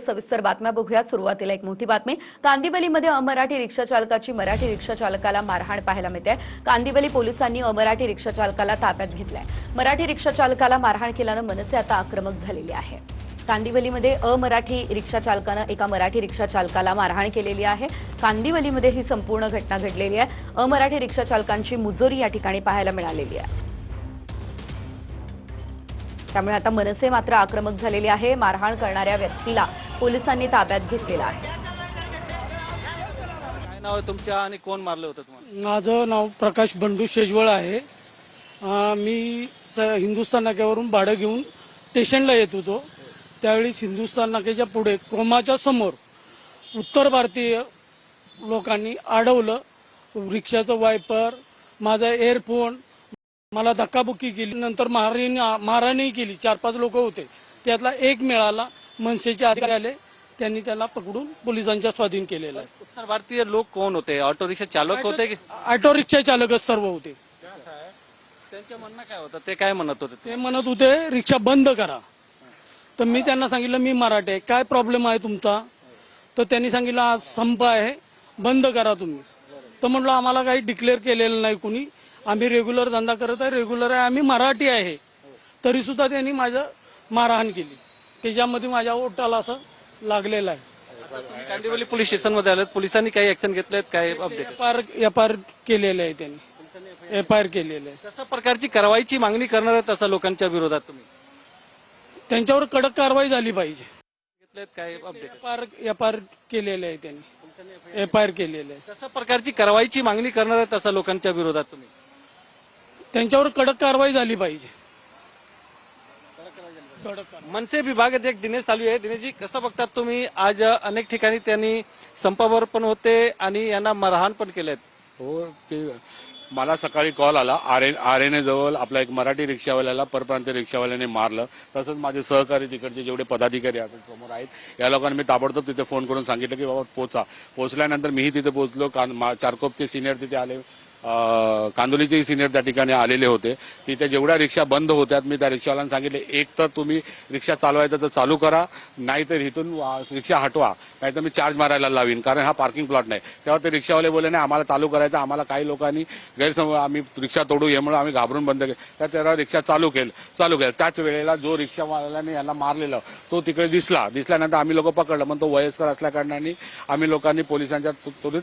सविस्तर बातम्या बघूयात। सुरुवातीला एक मोठी बातमी। कांदिवलीमध्ये अमराठी रिक्षा चालकाची मराठी रिक्षा चालकाला मारहाण पाहायला मिळते। कांदिवली पोलिसांनी अमराठी रिक्षा चालकाला ताब्यात घेतलाय। मराठी रिक्षा चालकाला मारहाण केल्यानं मनसे आता आक्रमक झालेली आहे। कांदिवलीमध्ये अमराठी रिक्षा चालकानं एका मराठी रिक्षा चालकाला मारहाण केलेली आहे। कांदिवलीमध्ये ही संपूर्ण घटना घडलेली आहे। अमराठी रिक्षा चालकांची मुजोरी या ठिकाणी पाहायला मिळालेली आहे। त्यामुळे आता मनसे मात्र आक्रमक झालेली आहे। मारहाण करणाऱ्या व्यक्तीला पोलिसांनी ताब्यात घेतलेला आहे। काय नाव आहे तुमचं आणि कोण मारलं होतं तुम्हाला? माझं नाव प्रकाश बंडू शेजवळ आहे। मी हिंदुस्थान नाक्यावरून भाडं घेऊन स्टेशनला येत होतो। त्यावेळी हिंदुस्थान नाक्याच्या पुढे क्रोमाच्या समोर उत्तर भारतीय लोकांनी अडवलं। रिक्षाचं वायपर, माझा एअरफोन, मला धक्काबुक्की केली। नंतर मारहाणही केली। 4-5 लोक होते, त्यातला एक मिळाला। मनसेचे अधिकारी आले, त्यांनी त्याला पकडून पोलिसांच्या स्वाधीन केलेलं आहे। उत्तर भारतीय लोक कोण होते? ऑटो रिक्षा चालक होते की ऑटो रिक्षा चालकच सर्व होते। त्यांचं म्हणणं काय होतं? ते काय म्हणत होते? ते म्हणत होते रिक्षा बंद करा। तर मी त्यांना सांगितलं मी मराठी आहे, काय प्रॉब्लेम आहे तुमचा? तर त्यांनी सांगितलं आज संप आहे, बंद करा तुम्ही। तर म्हणलं आम्हाला काही डिक्लेअर केलेलं नाही कुणी, आम्ही रेग्युलर धंदा करत आहे, रेग्युलर आहे, आम्ही मराठी आहे। तरी सुद्धा त्यांनी माझं मारहाण केली। त्याच्यामध्ये माझ्या ओठाला असं लागलेलं आहे। कांदिवली पोलीस स्टेशन मध्ये आलेत, पोलिसांनी काही ऍक्शन घेतलेत? काय अपडेट? एफआयआर केलेलं आहे त्यांनी, एफआयआर केलेलं आहे। कशा प्रकारची कारवाईची मागणी करणार आहेत अशा लोकांच्या विरोधात तुम्ही? त्यांच्यावर कडक कारवाई झाली पाहिजे। घेतलेत काय अपडेट? एफआयआर केलेलं आहे त्यांनी, एफआयआर केलेलं आहे। कशा प्रकारची कारवाईची मागणी करणार आहेत अशा लोकांच्या विरोधात तुम्ही? त्यांच्यावर कडक कारवाई झाली पाहिजे। मनसे विभागात एक दिनेश चालू आहे। दिनेशजी, कसं बघतात तुम्ही? आज अनेक ठिकाणी त्यांनी संपावर पण होते आणि यांना मारहाण पण केलेत। हो, ते मला सकाळी कॉल आला। आरएनए जवळ आपला एक मराठी रिक्षावाल्याला परप्रांतीय रिक्षावाल्याने मारलं। तसंच माझे सहकारी तिकडचे जेवढे पदाधिकारी आता समोर आहेत, या लोकांनी मी ताबडतोब तिथे फोन करून सांगितलं की बाबा पोचा। पोहोचल्यानंतर मीही तिथे पोहोचलो। चारकोपचे सिनियर तिथे आले, कांदोलीचे सिनियर त्या ठिकाणी आलेले होते। तिथे जेवढ्या रिक्षा बंद होत्यात, मी त्या रिक्षावाल्यांना सांगितले एक तर तुम्ही रिक्षा चालवायचं तर चालू करा, नाहीतर इथून रिक्षा हटवा, नाहीतर मी चार्ज मारायला लावीन, कारण हा पार्किंग प्लॉट नाही। तेव्हा ते रिक्षावाले बोलले नाही आम्हाला चालू करायचं, आम्हाला काही लोकांनी गैरसमज आम्ही रिक्षा तोडू यामुळे आम्ही घाबरून बंद केलं। त्याला रिक्षा चालू केलं। त्याच वेळेला जो रिक्षावाल्याने याला मारलेला तो तिकडे दिसल्यानंतर आम्ही लोक पकडलं, पण तो वयस्कर असल्या कारणाने आम्ही लोकांनी पोलिसांच्या त्वरित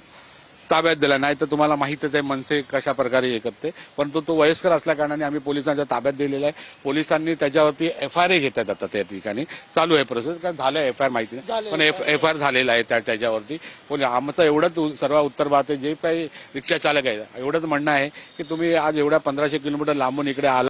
ताब्यात दिला। नाही तर तुम्हाला माहितच आहे मनसे कशा प्रकारे हे करते, परंतु तो वयस्कर असल्या कारणाने आम्ही पोलिसांच्या ताब्यात दिलेला आहे। पोलिसांनी त्याच्यावरती एफआयआर घेतात आता त्या ठिकाणी चालू आहे प्रोसेस, कारण झालं एफआयआर माहिती नाही, पण एफआयआर झालेला आहे त्याच्यावरती। आमचं एवढंच सर्व उत्तर भारतीय जे काही रिक्षा चालक आहे एवढंच म्हणणं आहे की तुम्ही आज एवढ्या 1500 किलोमीटर लांबून इकडे आला